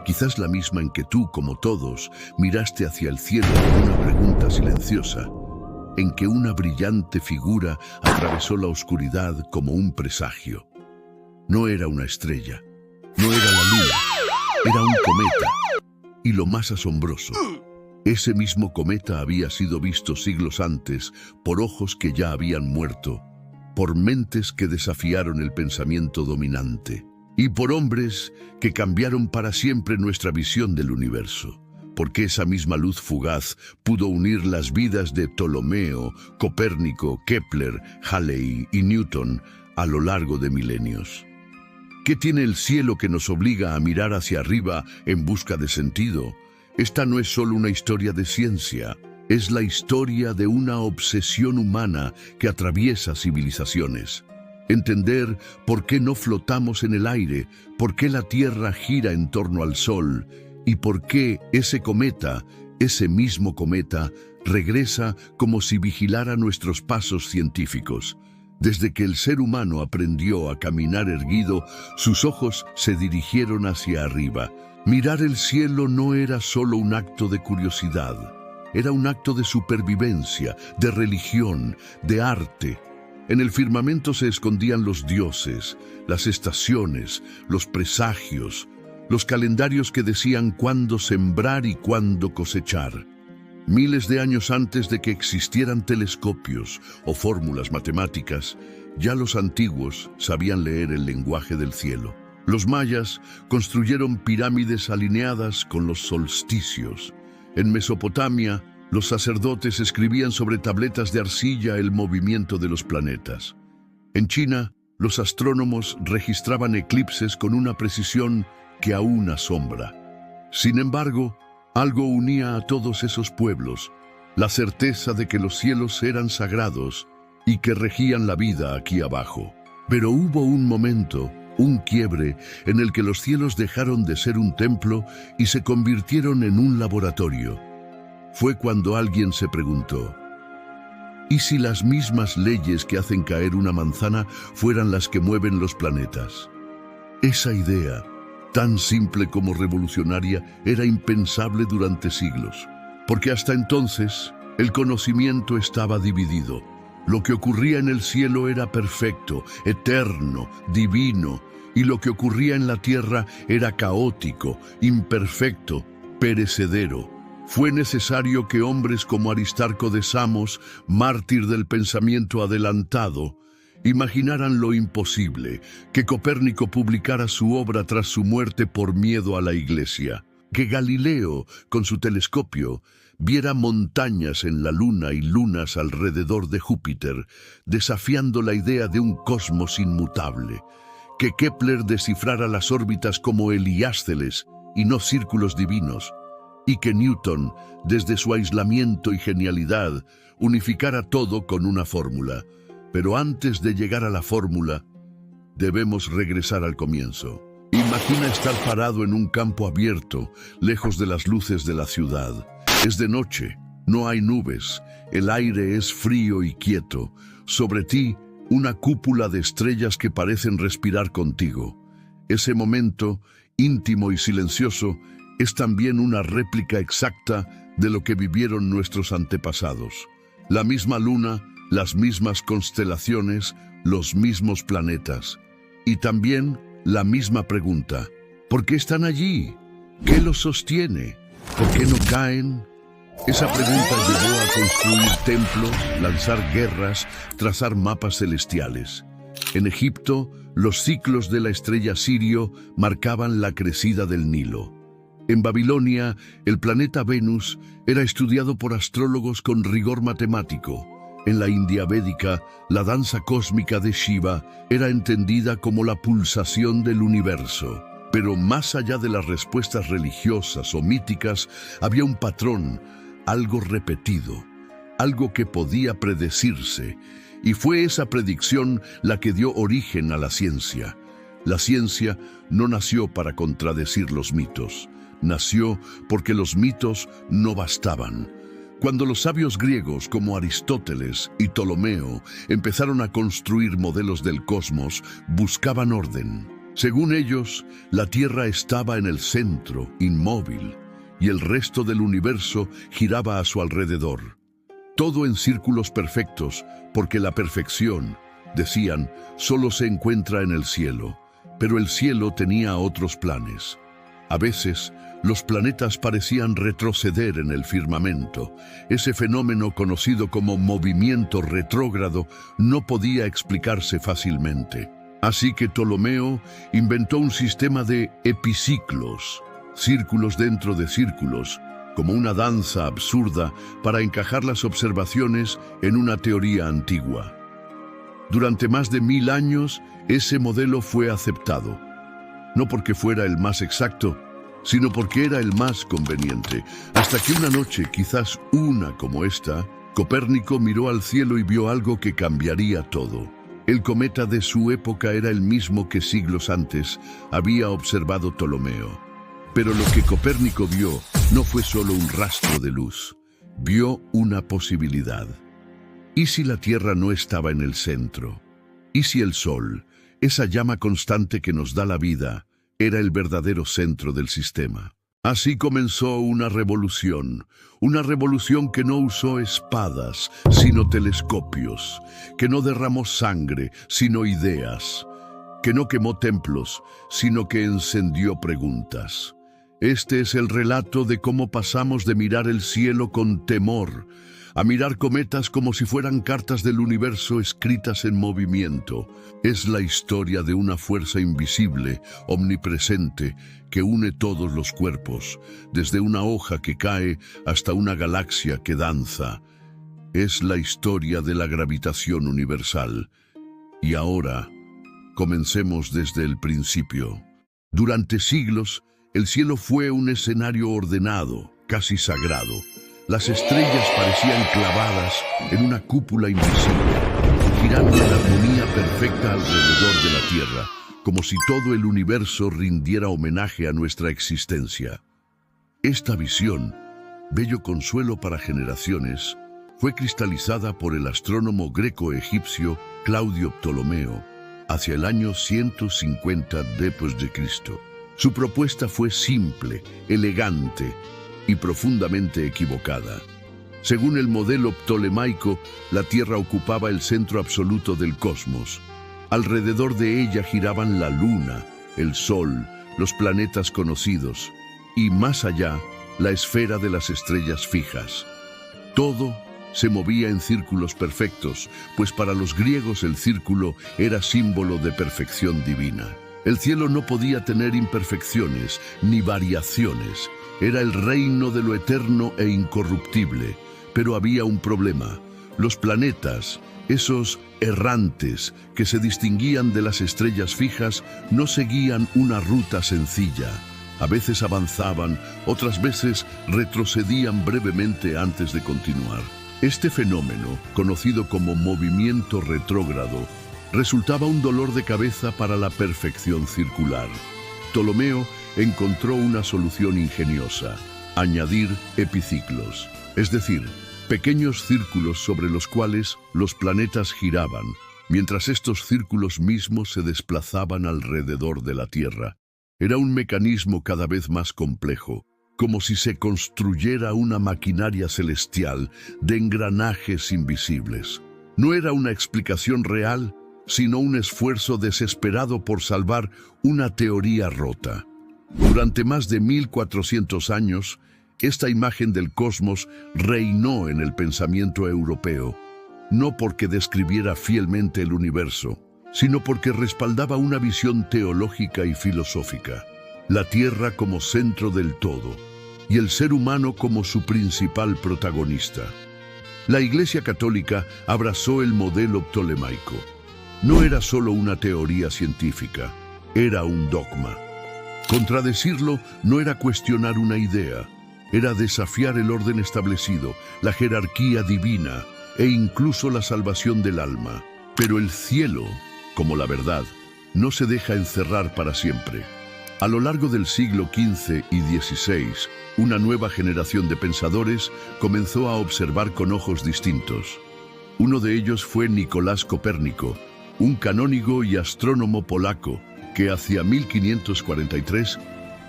quizás la misma en que tú, como todos, miraste hacia el cielo con una pregunta silenciosa, en que una brillante figura atravesó la oscuridad como un presagio. No era una estrella, no era la luna, era un cometa. Y lo más asombroso, ese mismo cometa había sido visto siglos antes por ojos que ya habían muerto, por mentes que desafiaron el pensamiento dominante y por hombres que cambiaron para siempre nuestra visión del universo, porque esa misma luz fugaz pudo unir las vidas de Ptolomeo, Copérnico, Kepler, Halley y Newton a lo largo de milenios. ¿Qué tiene el cielo que nos obliga a mirar hacia arriba en busca de sentido? Esta no es solo una historia de ciencia, es la historia de una obsesión humana que atraviesa civilizaciones. Entender por qué no flotamos en el aire, por qué la Tierra gira en torno al Sol y por qué ese cometa, ese mismo cometa, regresa como si vigilara nuestros pasos científicos. Desde que el ser humano aprendió a caminar erguido, sus ojos se dirigieron hacia arriba. Mirar el cielo no era solo un acto de curiosidad, era un acto de supervivencia, de religión, de arte. En el firmamento se escondían los dioses, las estaciones, los presagios, los calendarios que decían cuándo sembrar y cuándo cosechar. Miles de años antes de que existieran telescopios o fórmulas matemáticas, ya los antiguos sabían leer el lenguaje del cielo. Los mayas construyeron pirámides alineadas con los solsticios. En Mesopotamia, los sacerdotes escribían sobre tabletas de arcilla el movimiento de los planetas. En China, los astrónomos registraban eclipses con una precisión que aún asombra. Sin embargo, algo unía a todos esos pueblos, la certeza de que los cielos eran sagrados y que regían la vida aquí abajo. Pero hubo un momento, un quiebre, en el que los cielos dejaron de ser un templo y se convirtieron en un laboratorio. Fue cuando alguien se preguntó, ¿y si las mismas leyes que hacen caer una manzana fueran las que mueven los planetas? Esa idea, tan simple como revolucionaria, era impensable durante siglos, porque hasta entonces el conocimiento estaba dividido. Lo que ocurría en el cielo era perfecto, eterno, divino, y lo que ocurría en la tierra era caótico, imperfecto, perecedero. Fue necesario que hombres como Aristarco de Samos, mártir del pensamiento adelantado, imaginaran lo imposible, que Copérnico publicara su obra tras su muerte por miedo a la Iglesia, que Galileo, con su telescopio, viera montañas en la luna y lunas alrededor de Júpiter, desafiando la idea de un cosmos inmutable, que Kepler descifrara las órbitas como heliásteles y no círculos divinos, y que Newton, desde su aislamiento y genialidad, unificara todo con una fórmula. Pero antes de llegar a la fórmula, debemos regresar al comienzo. Imagina estar parado en un campo abierto, lejos de las luces de la ciudad. Es de noche, no hay nubes, el aire es frío y quieto. Sobre ti, una cúpula de estrellas que parecen respirar contigo. Ese momento, íntimo y silencioso, es también una réplica exacta de lo que vivieron nuestros antepasados. La misma luna, las mismas constelaciones, los mismos planetas. Y también la misma pregunta: ¿por qué están allí? ¿Qué los sostiene? ¿Por qué no caen? Esa pregunta llevó a construir templos, lanzar guerras, trazar mapas celestiales. En Egipto, los ciclos de la estrella Sirio marcaban la crecida del Nilo. En Babilonia, el planeta Venus era estudiado por astrólogos con rigor matemático. En la India védica, la danza cósmica de Shiva era entendida como la pulsación del universo. Pero más allá de las respuestas religiosas o míticas, había un patrón, algo repetido, algo que podía predecirse, y fue esa predicción la que dio origen a la ciencia. La ciencia no nació para contradecir los mitos, nació porque los mitos no bastaban. Cuando los sabios griegos como Aristóteles y Ptolomeo empezaron a construir modelos del cosmos, buscaban orden. Según ellos, la Tierra estaba en el centro, inmóvil, y el resto del universo giraba a su alrededor. Todo en círculos perfectos, porque la perfección, decían, solo se encuentra en el cielo, pero el cielo tenía otros planes. A veces, los planetas parecían retroceder en el firmamento. Ese fenómeno conocido como movimiento retrógrado no podía explicarse fácilmente. Así que Ptolomeo inventó un sistema de epiciclos, círculos dentro de círculos, como una danza absurda para encajar las observaciones en una teoría antigua. Durante más de 1000 años, ese modelo fue aceptado, no porque fuera el más exacto, sino porque era el más conveniente, hasta que una noche, quizás una como esta, Copérnico miró al cielo y vio algo que cambiaría todo. El cometa de su época era el mismo que siglos antes había observado Ptolomeo. Pero lo que Copérnico vio no fue solo un rastro de luz, vio una posibilidad. ¿Y si la Tierra no estaba en el centro? ¿Y si el Sol, esa llama constante que nos da la vida, era el verdadero centro del sistema? Así comenzó una revolución que no usó espadas, sino telescopios, que no derramó sangre, sino ideas, que no quemó templos, sino que encendió preguntas. Este es el relato de cómo pasamos de mirar el cielo con temor a mirar cometas como si fueran cartas del universo escritas en movimiento. Es la historia de una fuerza invisible, omnipresente, que une todos los cuerpos, desde una hoja que cae hasta una galaxia que danza. Es la historia de la gravitación universal. Y ahora, comencemos desde el principio. Durante siglos, el cielo fue un escenario ordenado, casi sagrado. Las estrellas parecían clavadas en una cúpula invisible, girando en armonía perfecta alrededor de la Tierra, como si todo el universo rindiera homenaje a nuestra existencia. Esta visión, bello consuelo para generaciones, fue cristalizada por el astrónomo greco-egipcio Claudio Ptolomeo hacia el año 150 d.C. Su propuesta fue simple, elegante y profundamente equivocada. Según el modelo ptolemaico, la Tierra ocupaba el centro absoluto del cosmos. Alrededor de ella giraban la Luna, el Sol, los planetas conocidos y, más allá, la esfera de las estrellas fijas. Todo se movía en círculos perfectos, pues para los griegos el círculo era símbolo de perfección divina. El cielo no podía tener imperfecciones ni variaciones. Era el reino de lo eterno e incorruptible, pero había un problema. Los planetas, esos errantes que se distinguían de las estrellas fijas, no seguían una ruta sencilla. A veces avanzaban, otras veces retrocedían brevemente antes de continuar. Este fenómeno, conocido como movimiento retrógrado, resultaba un dolor de cabeza para la perfección circular. Ptolomeo encontró una solución ingeniosa: añadir epiciclos, es decir, pequeños círculos sobre los cuales los planetas giraban, mientras estos círculos mismos se desplazaban alrededor de la Tierra. Era un mecanismo cada vez más complejo, como si se construyera una maquinaria celestial de engranajes invisibles. No era una explicación real, sino un esfuerzo desesperado por salvar una teoría rota. Durante más de 1400 años, esta imagen del cosmos reinó en el pensamiento europeo, no porque describiera fielmente el universo, sino porque respaldaba una visión teológica y filosófica. La Tierra como centro del todo, y el ser humano como su principal protagonista. La Iglesia Católica abrazó el modelo ptolemaico. No era solo una teoría científica, era un dogma. Contradecirlo no era cuestionar una idea, era desafiar el orden establecido, la jerarquía divina e incluso la salvación del alma. Pero el cielo, como la verdad, no se deja encerrar para siempre. A lo largo del siglo XV y XVI, una nueva generación de pensadores comenzó a observar con ojos distintos. Uno de ellos fue Nicolás Copérnico, un canónigo y astrónomo polaco que hacia 1543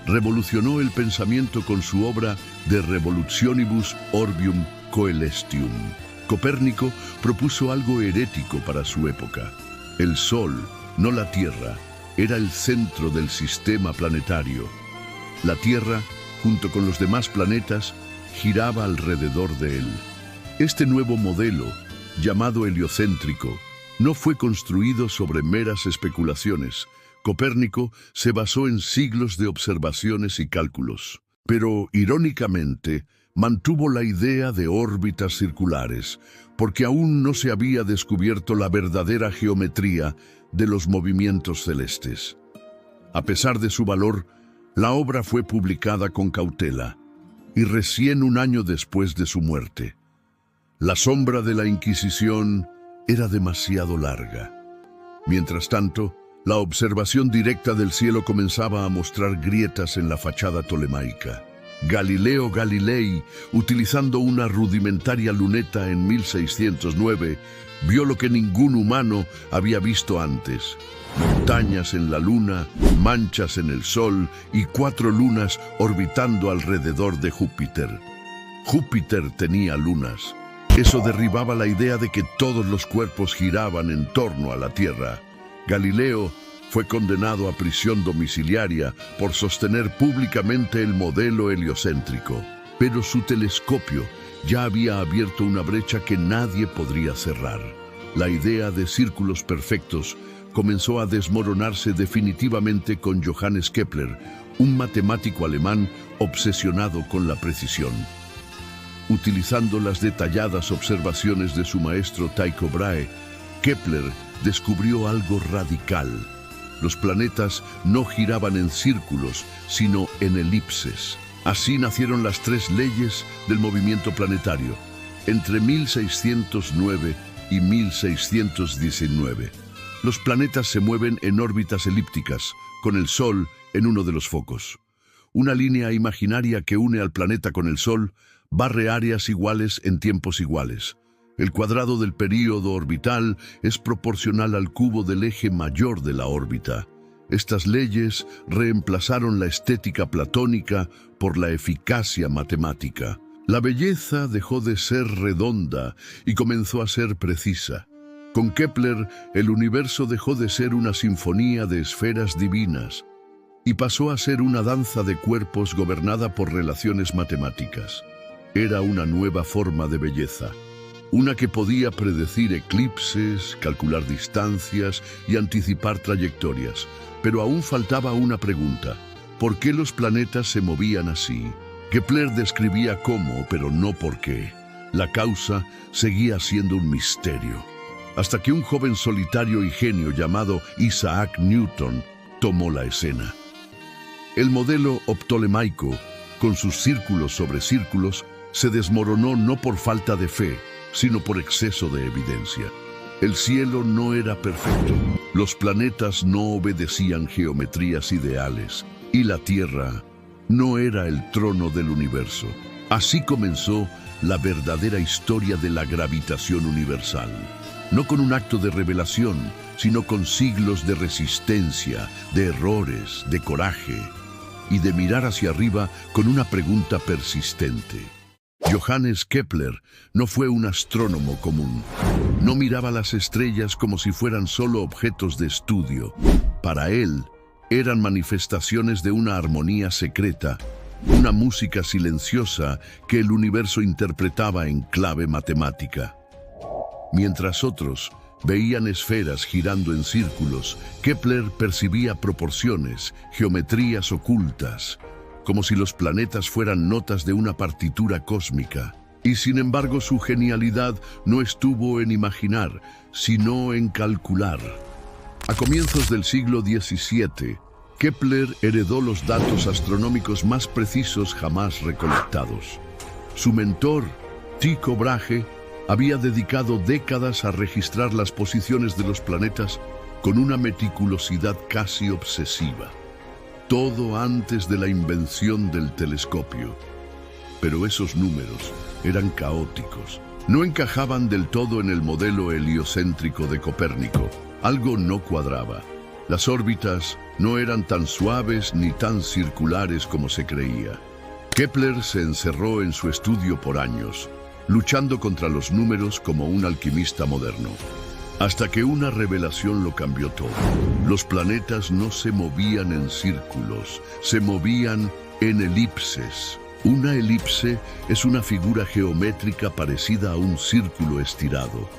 revolucionó el pensamiento con su obra De Revolutionibus Orbium Coelestium. Copérnico propuso algo herético para su época. El Sol, no la Tierra, era el centro del sistema planetario. La Tierra, junto con los demás planetas, giraba alrededor de él. Este nuevo modelo, llamado heliocéntrico, no fue construido sobre meras especulaciones. Copérnico se basó en siglos de observaciones y cálculos, pero, irónicamente, mantuvo la idea de órbitas circulares, porque aún no se había descubierto la verdadera geometría de los movimientos celestes. A pesar de su valor, la obra fue publicada con cautela, y recién un año después de su muerte. La sombra de la Inquisición era demasiado larga. Mientras tanto, la observación directa del cielo comenzaba a mostrar grietas en la fachada tolemaica. Galileo Galilei, utilizando una rudimentaria luneta en 1609, vio lo que ningún humano había visto antes: montañas en la luna, manchas en el sol y 4 lunas orbitando alrededor de Júpiter. Júpiter tenía lunas. Eso derribaba la idea de que todos los cuerpos giraban en torno a la Tierra. Galileo fue condenado a prisión domiciliaria por sostener públicamente el modelo heliocéntrico, pero su telescopio ya había abierto una brecha que nadie podría cerrar. La idea de círculos perfectos comenzó a desmoronarse definitivamente con Johannes Kepler, un matemático alemán obsesionado con la precisión. Utilizando las detalladas observaciones de su maestro Tycho Brahe, Kepler descubrió algo radical. Los planetas no giraban en círculos, sino en elipses. Así nacieron las 3 leyes del movimiento planetario, entre 1609 y 1619. Los planetas se mueven en órbitas elípticas, con el Sol en uno de los focos. Una línea imaginaria que une al planeta con el Sol barre áreas iguales en tiempos iguales. El cuadrado del período orbital es proporcional al cubo del eje mayor de la órbita. Estas leyes reemplazaron la estética platónica por la eficacia matemática. La belleza dejó de ser redonda y comenzó a ser precisa. Con Kepler, el universo dejó de ser una sinfonía de esferas divinas y pasó a ser una danza de cuerpos gobernada por relaciones matemáticas. Era una nueva forma de belleza, una que podía predecir eclipses, calcular distancias y anticipar trayectorias. Pero aún faltaba una pregunta: ¿por qué los planetas se movían así? Kepler describía cómo, pero no por qué. La causa seguía siendo un misterio, hasta que un joven solitario y genio llamado Isaac Newton tomó la escena. El modelo ptolemaico, con sus círculos sobre círculos, se desmoronó no por falta de fe, sino por exceso de evidencia. El cielo no era perfecto, los planetas no obedecían geometrías ideales, y la Tierra no era el trono del universo. Así comenzó la verdadera historia de la gravitación universal. No con un acto de revelación, sino con siglos de resistencia, de errores, de coraje, y de mirar hacia arriba con una pregunta persistente. Johannes Kepler no fue un astrónomo común. No miraba las estrellas como si fueran solo objetos de estudio. Para él, eran manifestaciones de una armonía secreta, una música silenciosa que el universo interpretaba en clave matemática. Mientras otros veían esferas girando en círculos, Kepler percibía proporciones, geometrías ocultas, como si los planetas fueran notas de una partitura cósmica. Y sin embargo, su genialidad no estuvo en imaginar, sino en calcular. A comienzos del siglo XVII, Kepler heredó los datos astronómicos más precisos jamás recolectados. Su mentor, Tycho Brahe, había dedicado décadas a registrar las posiciones de los planetas con una meticulosidad casi obsesiva. Todo antes de la invención del telescopio. Pero esos números eran caóticos. No encajaban del todo en el modelo heliocéntrico de Copérnico. Algo no cuadraba. Las órbitas no eran tan suaves ni tan circulares como se creía. Kepler se encerró en su estudio por años, luchando contra los números como un alquimista moderno. Hasta que una revelación lo cambió todo. Los planetas no se movían en círculos, se movían en elipses. Una elipse es una figura geométrica parecida a un círculo estirado.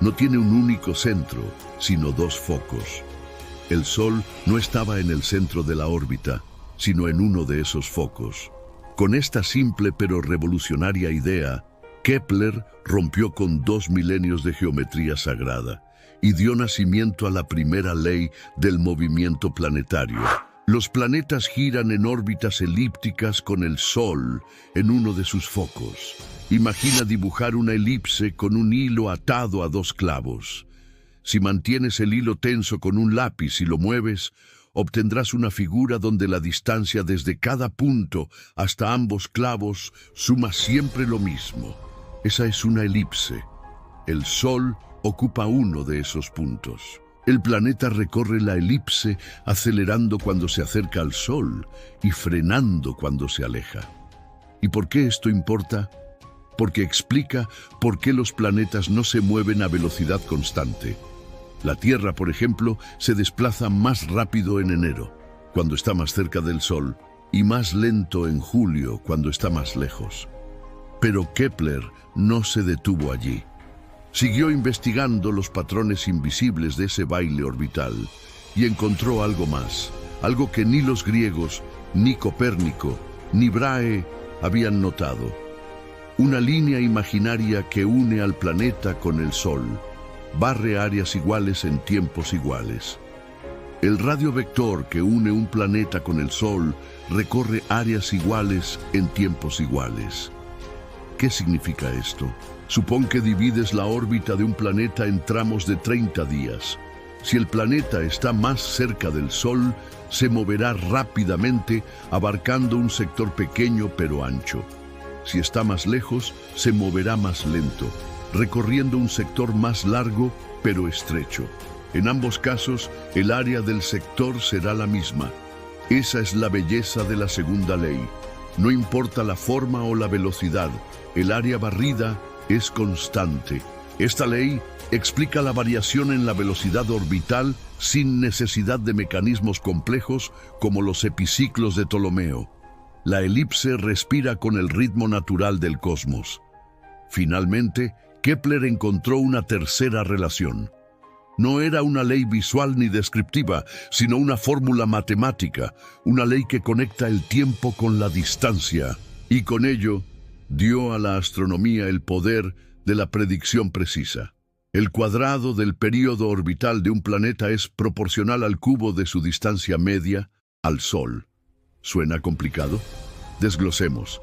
No tiene un único centro, sino dos focos. El Sol no estaba en el centro de la órbita, sino en uno de esos focos. Con esta simple pero revolucionaria idea, Kepler rompió con 2 milenios de geometría sagrada y dio nacimiento a la primera ley del movimiento planetario. Los planetas giran en órbitas elípticas con el Sol en uno de sus focos. Imagina dibujar una elipse con un hilo atado a 2 clavos. Si mantienes el hilo tenso con un lápiz y lo mueves, obtendrás una figura donde la distancia desde cada punto hasta ambos clavos suma siempre lo mismo. Esa es una elipse. El Sol ocupa uno de esos puntos. El planeta recorre la elipse acelerando cuando se acerca al Sol y frenando cuando se aleja. ¿Y por qué esto importa? Porque explica por qué los planetas no se mueven a velocidad constante. La Tierra, por ejemplo, se desplaza más rápido en enero, cuando está más cerca del Sol, y más lento en julio, cuando está más lejos. Pero Kepler no se detuvo allí. Siguió investigando los patrones invisibles de ese baile orbital y encontró algo más, algo que ni los griegos, ni Copérnico, ni Brahe habían notado. Una línea imaginaria que une al planeta con el Sol, barre áreas iguales en tiempos iguales. El radiovector que une un planeta con el Sol recorre áreas iguales en tiempos iguales. ¿Qué significa esto? Supón que divides la órbita de un planeta en tramos de 30 días. Si el planeta está más cerca del Sol, se moverá rápidamente, abarcando un sector pequeño pero ancho. Si está más lejos, se moverá más lento, recorriendo un sector más largo pero estrecho. En ambos casos, el área del sector será la misma. Esa es la belleza de la segunda ley. No importa la forma o la velocidad, el área barrida es constante. Esta ley explica la variación en la velocidad orbital sin necesidad de mecanismos complejos como los epiciclos de Ptolomeo. La elipse respira con el ritmo natural del cosmos. Finalmente, Kepler encontró una tercera relación. No era una ley visual ni descriptiva, sino una fórmula matemática, una ley que conecta el tiempo con la distancia, y con ello dio a la astronomía el poder de la predicción precisa. El cuadrado del período orbital de un planeta es proporcional al cubo de su distancia media al Sol. ¿Suena complicado? Desglosemos.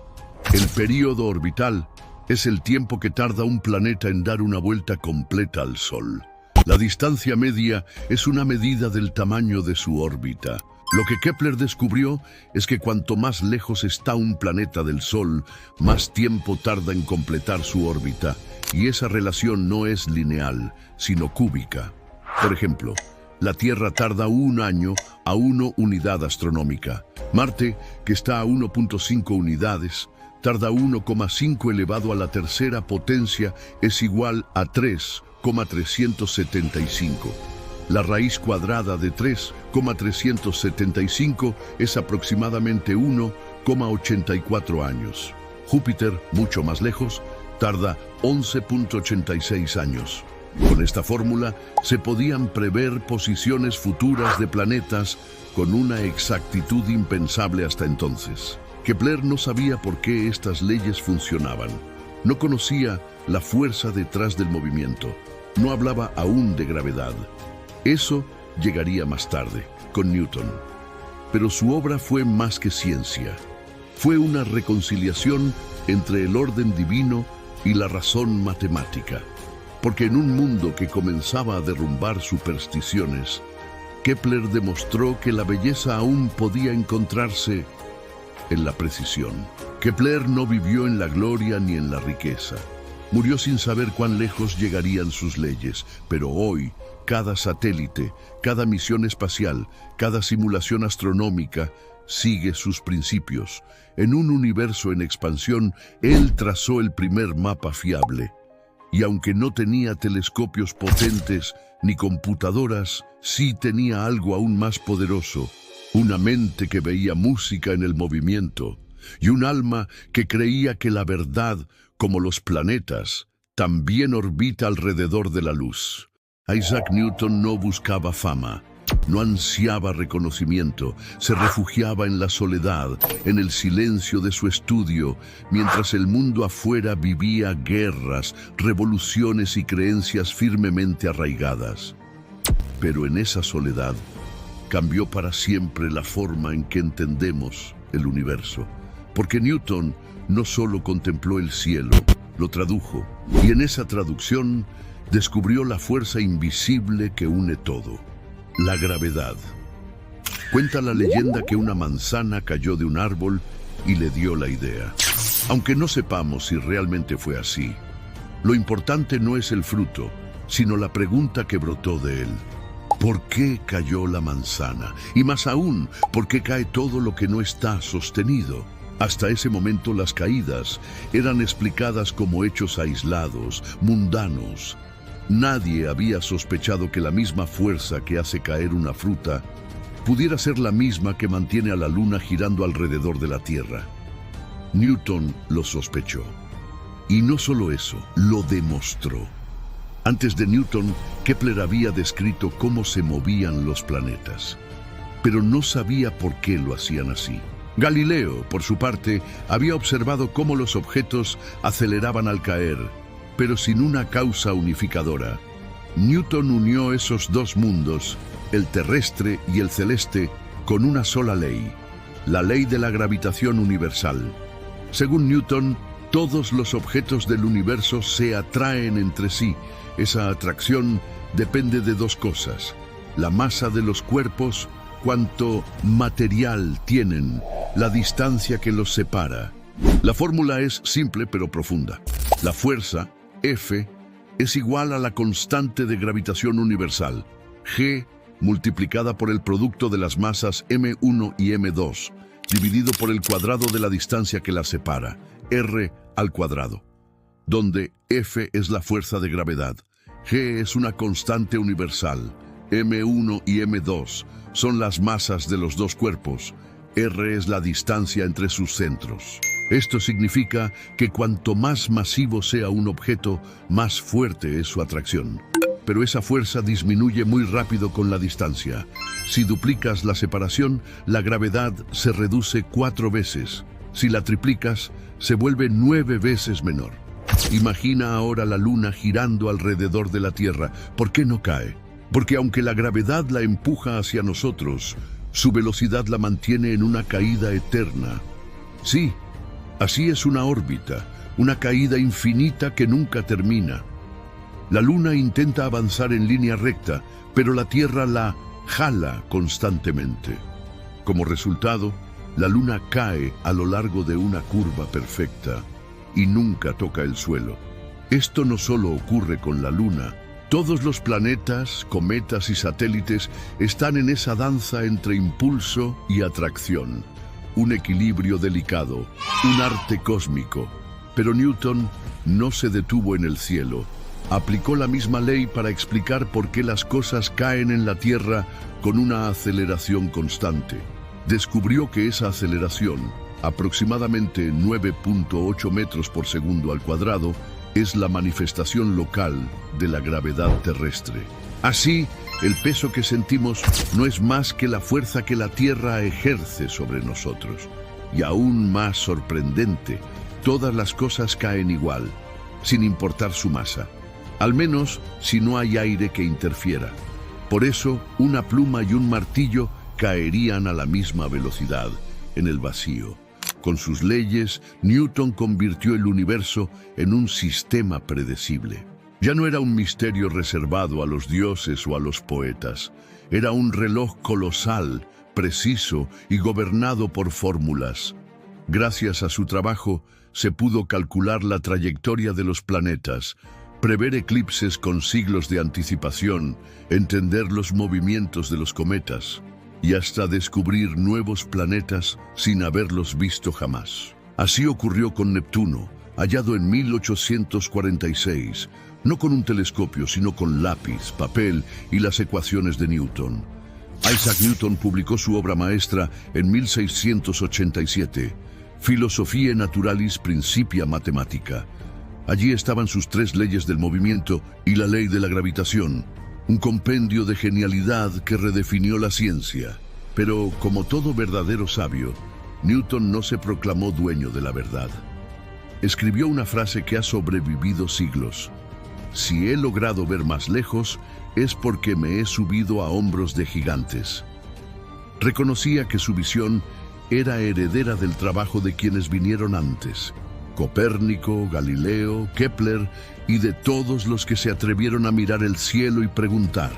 El período orbital es el tiempo que tarda un planeta en dar una vuelta completa al Sol. La distancia media es una medida del tamaño de su órbita. Lo que Kepler descubrió es que cuanto más lejos está un planeta del Sol, más tiempo tarda en completar su órbita, y esa relación no es lineal, sino cúbica. Por ejemplo, la Tierra tarda 1 año a 1 unidad astronómica. Marte, que está a 1.5 unidades, tarda 1,5 elevado a la tercera potencia es igual a 3,375. La raíz cuadrada de 3,375 es aproximadamente 1,84 años. Júpiter, mucho más lejos, tarda 11,86 años. Con esta fórmula se podían prever posiciones futuras de planetas con una exactitud impensable hasta entonces. Kepler no sabía por qué estas leyes funcionaban. No conocía la fuerza detrás del movimiento. No hablaba aún de gravedad. Eso llegaría más tarde, con Newton. Pero su obra fue más que ciencia. Fue una reconciliación entre el orden divino y la razón matemática. Porque en un mundo que comenzaba a derrumbar supersticiones, Kepler demostró que la belleza aún podía encontrarse en la precisión. Kepler no vivió en la gloria ni en la riqueza. Murió sin saber cuán lejos llegarían sus leyes, pero hoy, cada satélite, cada misión espacial, cada simulación astronómica sigue sus principios. En un universo en expansión, él trazó el primer mapa fiable. Y aunque no tenía telescopios potentes ni computadoras, sí tenía algo aún más poderoso: una mente que veía música en el movimiento y un alma que creía que la verdad, como los planetas, también orbita alrededor de la luz. Isaac Newton no buscaba fama, no ansiaba reconocimiento, se refugiaba en la soledad, en el silencio de su estudio, mientras el mundo afuera vivía guerras, revoluciones y creencias firmemente arraigadas. Pero en esa soledad cambió para siempre la forma en que entendemos el universo, porque Newton no solo contempló el cielo, lo tradujo, y en esa traducción descubrió la fuerza invisible que une todo: la gravedad. Cuenta la leyenda que una manzana cayó de un árbol y le dio la idea. Aunque no sepamos si realmente fue así, lo importante no es el fruto, sino la pregunta que brotó de él. ¿Por qué cayó la manzana? Y más aún, ¿por qué cae todo lo que no está sostenido? Hasta ese momento las caídas eran explicadas como hechos aislados, mundanos. Nadie había sospechado que la misma fuerza que hace caer una fruta pudiera ser la misma que mantiene a la luna girando alrededor de la Tierra. Newton lo sospechó. Y no solo eso, lo demostró. Antes de Newton, Kepler había descrito cómo se movían los planetas, pero no sabía por qué lo hacían así. Galileo, por su parte, había observado cómo los objetos aceleraban al caer, pero sin una causa unificadora. Newton unió esos dos mundos, el terrestre y el celeste, con una sola ley: la ley de la gravitación universal. Según Newton, todos los objetos del universo se atraen entre sí. Esa atracción depende de dos cosas: la masa de los cuerpos, cuánto material tienen, la distancia que los separa. La fórmula es simple pero profunda. La fuerza, F, es igual a la constante de gravitación universal, G, multiplicada por el producto de las masas M1 y M2, dividido por el cuadrado de la distancia que las separa, R al cuadrado, donde F es la fuerza de gravedad, G es una constante universal, M1 y M2 son las masas de los dos cuerpos, R es la distancia entre sus centros. Esto significa que cuanto más masivo sea un objeto, más fuerte es su atracción. Pero esa fuerza disminuye muy rápido con la distancia. Si duplicas la separación, la gravedad se reduce 4 veces. Si la triplicas, se vuelve 9 veces menor. Imagina ahora la luna girando alrededor de la Tierra. ¿Por qué no cae? Porque aunque la gravedad la empuja hacia nosotros, su velocidad la mantiene en una caída eterna. Sí, así es una órbita, una caída infinita que nunca termina. La luna intenta avanzar en línea recta, pero la Tierra la jala constantemente. Como resultado, la luna cae a lo largo de una curva perfecta y nunca toca el suelo. Esto no solo ocurre con la luna. Todos los planetas, cometas y satélites están en esa danza entre impulso y atracción. Un equilibrio delicado, un arte cósmico. Pero Newton no se detuvo en el cielo. Aplicó la misma ley para explicar por qué las cosas caen en la Tierra con una aceleración constante. Descubrió que esa aceleración, aproximadamente 9.8 metros por segundo al cuadrado, es la manifestación local de la gravedad terrestre. Así, el peso que sentimos no es más que la fuerza que la Tierra ejerce sobre nosotros. Y aún más sorprendente, todas las cosas caen igual, sin importar su masa. Al menos si no hay aire que interfiera. Por eso, una pluma y un martillo caerían a la misma velocidad en el vacío. Con sus leyes, Newton convirtió el universo en un sistema predecible. Ya no era un misterio reservado a los dioses o a los poetas. Era un reloj colosal, preciso y gobernado por fórmulas. Gracias a su trabajo, se pudo calcular la trayectoria de los planetas, prever eclipses con siglos de anticipación, entender los movimientos de los cometas y hasta descubrir nuevos planetas sin haberlos visto jamás. Así ocurrió con Neptuno, hallado en 1846, no con un telescopio, sino con lápiz, papel y las ecuaciones de Newton. Isaac Newton publicó su obra maestra en 1687, Philosophiae Naturalis Principia Mathematica. Allí estaban sus 3 leyes del movimiento y la ley de la gravitación, un compendio de genialidad que redefinió la ciencia. Pero, como todo verdadero sabio, Newton no se proclamó dueño de la verdad. Escribió una frase que ha sobrevivido siglos: si he logrado ver más lejos, es porque me he subido a hombros de gigantes. Reconocía que su visión era heredera del trabajo de quienes vinieron antes: Copérnico, Galileo, Kepler y de todos los que se atrevieron a mirar el cielo y preguntar.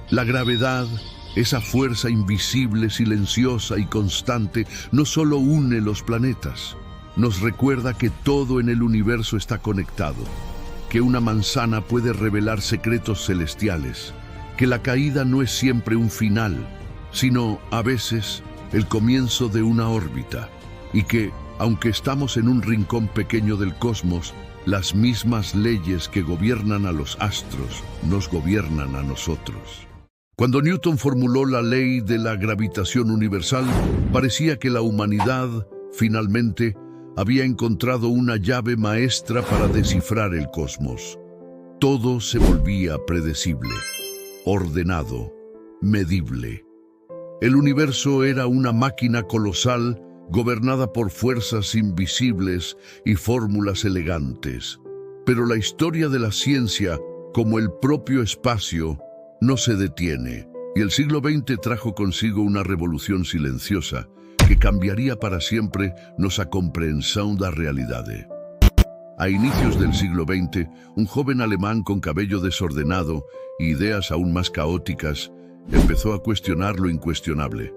La gravedad, esa fuerza invisible, silenciosa y constante, no solo une los planetas, nos recuerda que todo en el universo está conectado, que una manzana puede revelar secretos celestiales, que la caída no es siempre un final, sino, a veces, el comienzo de una órbita, y que, aunque estamos en un rincón pequeño del cosmos, las mismas leyes que gobiernan a los astros nos gobiernan a nosotros. Cuando Newton formuló la ley de la gravitación universal, parecía que la humanidad, finalmente, había encontrado una llave maestra para descifrar el cosmos. Todo se volvía predecible, ordenado, medible. El universo era una máquina colosal gobernada por fuerzas invisibles y fórmulas elegantes. Pero la historia de la ciencia, como el propio espacio, no se detiene, y el siglo XX trajo consigo una revolución silenciosa que cambiaría para siempre nuestra comprensión da realidade. A inicios del siglo XX, un joven alemán con cabello desordenado e ideas aún más caóticas empezó a cuestionar lo incuestionable.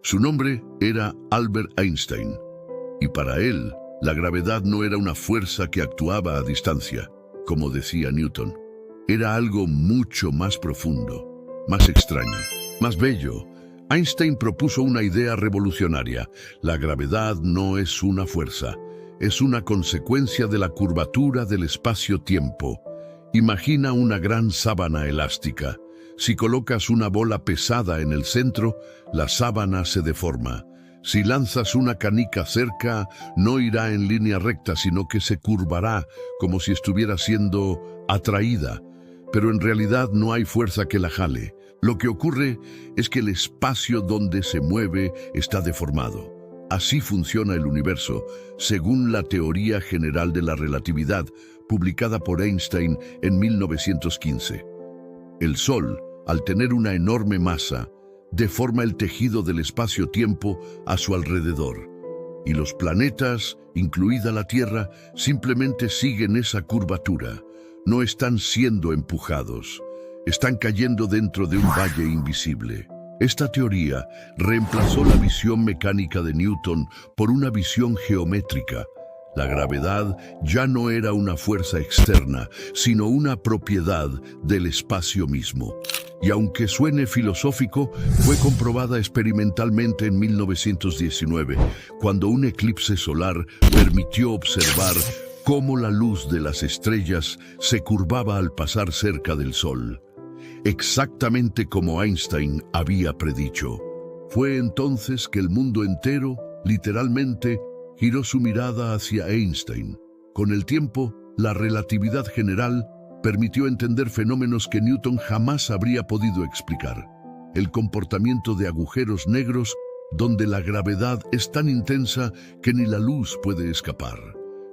Su nombre era Albert Einstein, y para él, la gravedad no era una fuerza que actuaba a distancia, como decía Newton. Era algo mucho más profundo, más extraño, más bello. Einstein propuso una idea revolucionaria: la gravedad no es una fuerza, es una consecuencia de la curvatura del espacio-tiempo. Imagina una gran sábana elástica. Si colocas una bola pesada en el centro, la sábana se deforma. Si lanzas una canica cerca, no irá en línea recta, sino que se curvará como si estuviera siendo atraída. Pero en realidad no hay fuerza que la jale. Lo que ocurre es que el espacio donde se mueve está deformado. Así funciona el universo, según la teoría general de la relatividad, publicada por Einstein en 1915. El Sol, al tener una enorme masa, deforma el tejido del espacio-tiempo a su alrededor. Y los planetas, incluida la Tierra, simplemente siguen esa curvatura. No están siendo empujados, están cayendo dentro de un valle invisible. Esta teoría reemplazó la visión mecánica de Newton por una visión geométrica. La gravedad ya no era una fuerza externa, sino una propiedad del espacio mismo. Y aunque suene filosófico, fue comprobada experimentalmente en 1919, cuando un eclipse solar permitió observar cómo la luz de las estrellas se curvaba al pasar cerca del Sol. Exactamente como Einstein había predicho. Fue entonces que el mundo entero, literalmente, giró su mirada hacia Einstein. Con el tiempo, la relatividad general permitió entender fenómenos que Newton jamás habría podido explicar. El comportamiento de agujeros negros, donde la gravedad es tan intensa que ni la luz puede escapar.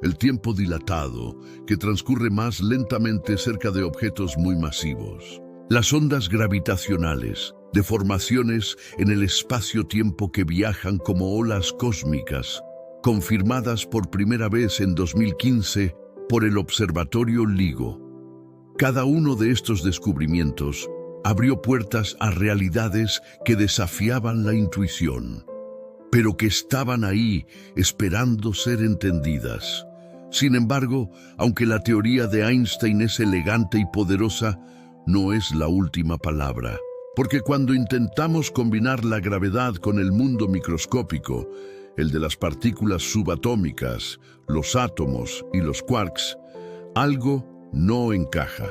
El tiempo dilatado, que transcurre más lentamente cerca de objetos muy masivos. Las ondas gravitacionales, deformaciones en el espacio-tiempo que viajan como olas cósmicas, confirmadas por primera vez en 2015 por el Observatorio LIGO. Cada uno de estos descubrimientos abrió puertas a realidades que desafiaban la intuición. pero que estaban ahí esperando ser entendidas. Sin embargo, aunque la teoría de Einstein es elegante y poderosa, no es la última palabra. Porque cuando intentamos combinar la gravedad con el mundo microscópico, el de las partículas subatómicas, los átomos y los quarks, algo no encaja.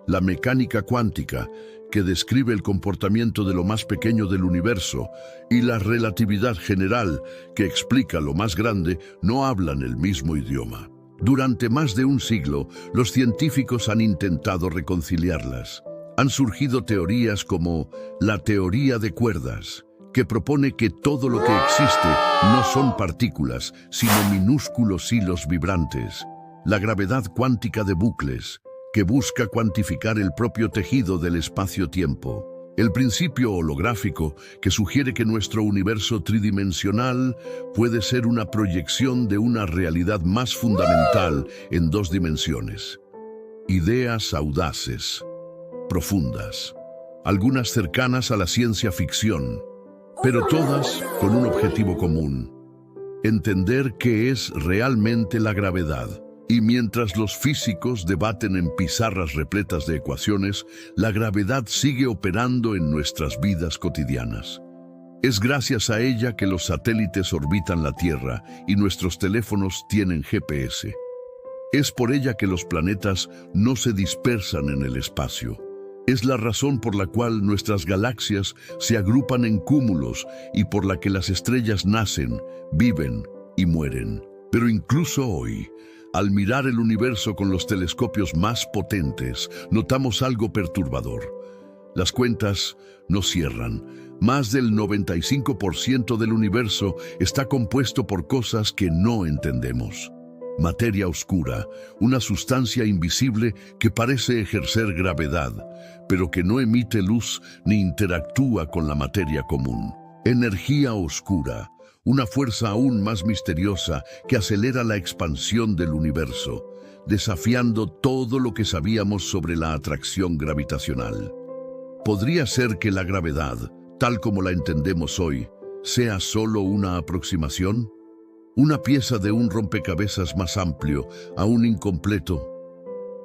La mecánica cuántica, que describe el comportamiento de lo más pequeño del universo, y la relatividad general, que explica lo más grande, no hablan el mismo idioma. Durante más de un siglo, los científicos han intentado reconciliarlas. Han surgido teorías como la teoría de cuerdas, que propone que todo lo que existe no son partículas, sino minúsculos hilos vibrantes. La gravedad cuántica de bucles, que busca cuantificar el propio tejido del espacio-tiempo. El principio holográfico, que sugiere que nuestro universo tridimensional puede ser una proyección de una realidad más fundamental en dos dimensiones. Ideas audaces, profundas, algunas cercanas a la ciencia ficción, pero todas con un objetivo común: entender qué es realmente la gravedad. Y mientras los físicos debaten en pizarras repletas de ecuaciones, la gravedad sigue operando en nuestras vidas cotidianas. Es gracias a ella que los satélites orbitan la Tierra y nuestros teléfonos tienen GPS. Es por ella que los planetas no se dispersan en el espacio. Es la razón por la cual nuestras galaxias se agrupan en cúmulos y por la que las estrellas nacen, viven y mueren. Pero incluso hoy, al mirar el universo con los telescopios más potentes, notamos algo perturbador. Las cuentas no cierran. Más del 95% del universo está compuesto por cosas que no entendemos. Materia oscura, una sustancia invisible que parece ejercer gravedad, pero que no emite luz ni interactúa con la materia común. Energía oscura, una fuerza aún más misteriosa que acelera la expansión del universo, desafiando todo lo que sabíamos sobre la atracción gravitacional. ¿Podría ser que la gravedad, tal como la entendemos hoy, sea solo una aproximación? Una pieza de un rompecabezas más amplio, aún incompleto.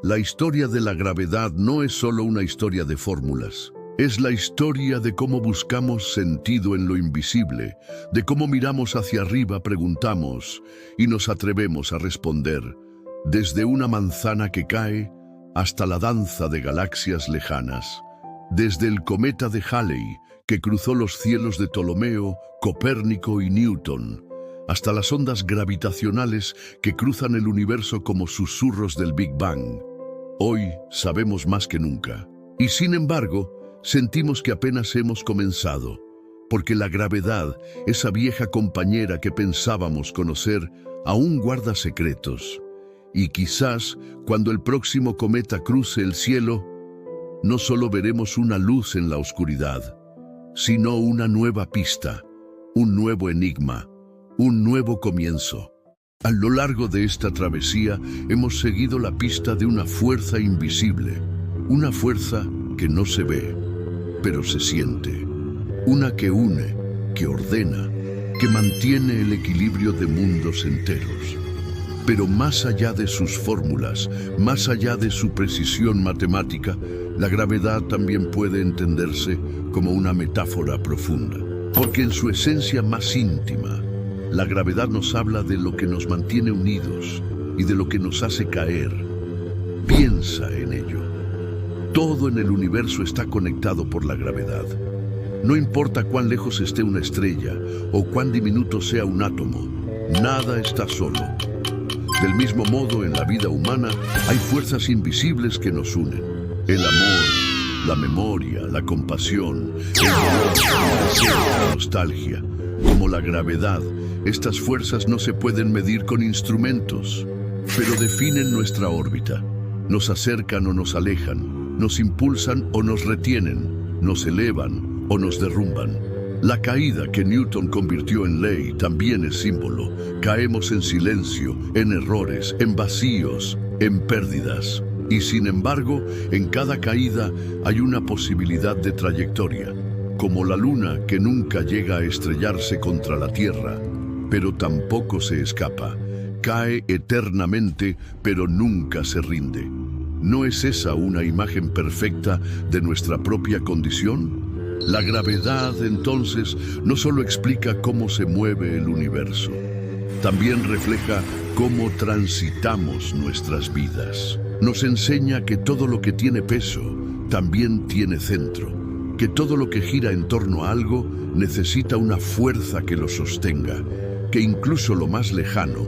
La historia de la gravedad no es solo una historia de fórmulas. Es la historia de cómo buscamos sentido en lo invisible, de cómo miramos hacia arriba, preguntamos y nos atrevemos a responder, desde una manzana que cae hasta la danza de galaxias lejanas, desde el cometa de Halley que cruzó los cielos de Ptolomeo, Copérnico y Newton, hasta las ondas gravitacionales que cruzan el universo como susurros del Big Bang. Hoy sabemos más que nunca, y sin embargo, sentimos que apenas hemos comenzado, porque la gravedad, esa vieja compañera que pensábamos conocer, aún guarda secretos. Y quizás, cuando el próximo cometa cruce el cielo, no solo veremos una luz en la oscuridad, sino una nueva pista, un nuevo enigma, un nuevo comienzo. A lo largo de esta travesía hemos seguido la pista de una fuerza invisible, una fuerza que no se ve, pero se siente. Una que une, que ordena, que mantiene el equilibrio de mundos enteros. Pero más allá de sus fórmulas, más allá de su precisión matemática, la gravedad también puede entenderse como una metáfora profunda. Porque en su esencia más íntima, la gravedad nos habla de lo que nos mantiene unidos y de lo que nos hace caer. Piensa en ello. Todo en el universo está conectado por la gravedad. No importa cuán lejos esté una estrella o cuán diminuto sea un átomo, nada está solo. Del mismo modo, en la vida humana hay fuerzas invisibles que nos unen. El amor, la memoria, la compasión, el dolor, el deseo, la nostalgia. Como la gravedad, estas fuerzas no se pueden medir con instrumentos, pero definen nuestra órbita. Nos acercan o nos alejan. Nos impulsan o nos retienen, nos elevan o nos derrumban. La caída que Newton convirtió en ley también es símbolo. Caemos en silencio, en errores, en vacíos, en pérdidas. Y sin embargo, en cada caída hay una posibilidad de trayectoria. como la luna que nunca llega a estrellarse contra la Tierra, pero tampoco se escapa. Cae eternamente, pero nunca se rinde. ¿No es esa una imagen perfecta de nuestra propia condición? La gravedad, entonces, no solo explica cómo se mueve el universo, también refleja cómo transitamos nuestras vidas. Nos enseña que todo lo que tiene peso también tiene centro, que todo lo que gira en torno a algo necesita una fuerza que lo sostenga, que incluso lo más lejano,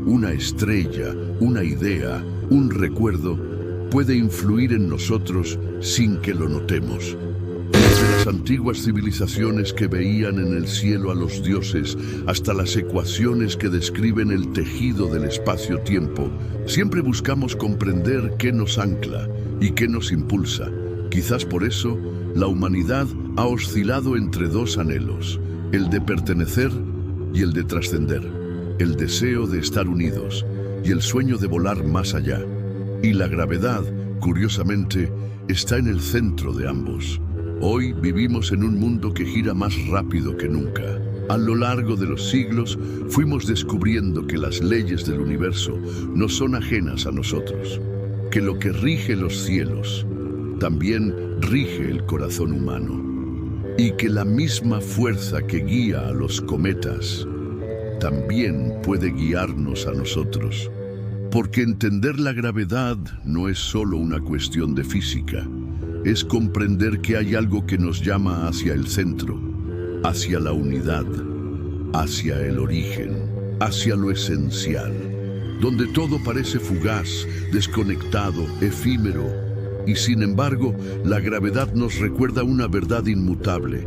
una estrella, una idea, un recuerdo, puede influir en nosotros sin que lo notemos. Desde las antiguas civilizaciones que veían en el cielo a los dioses hasta las ecuaciones que describen el tejido del espacio-tiempo, siempre buscamos comprender qué nos ancla y qué nos impulsa. Quizás por eso, la humanidad ha oscilado entre dos anhelos, el de pertenecer y el de trascender, el deseo de estar unidos y el sueño de volar más allá. Y la gravedad, curiosamente, está en el centro de ambos. Hoy vivimos en un mundo que gira más rápido que nunca. A lo largo de los siglos fuimos descubriendo que las leyes del universo no son ajenas a nosotros, que lo que rige los cielos también rige el corazón humano, y que la misma fuerza que guía a los cometas también puede guiarnos a nosotros. Porque entender la gravedad no es solo una cuestión de física, es comprender que hay algo que nos llama hacia el centro, hacia la unidad, hacia el origen, hacia lo esencial, donde todo parece fugaz, desconectado, efímero, y sin embargo, la gravedad nos recuerda una verdad inmutable.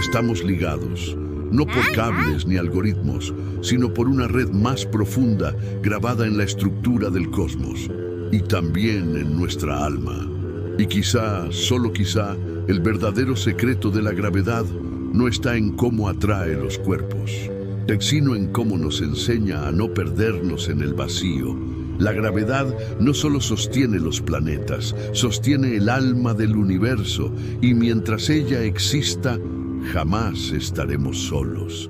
Estamos ligados, no por cables ni algoritmos, sino por una red más profunda grabada en la estructura del cosmos y también en nuestra alma. Y quizá, solo quizá, el verdadero secreto de la gravedad no está en cómo atrae los cuerpos, sino en cómo nos enseña a no perdernos en el vacío. La gravedad no solo sostiene los planetas, sostiene el alma del universo, y mientras ella exista, jamás estaremos solos.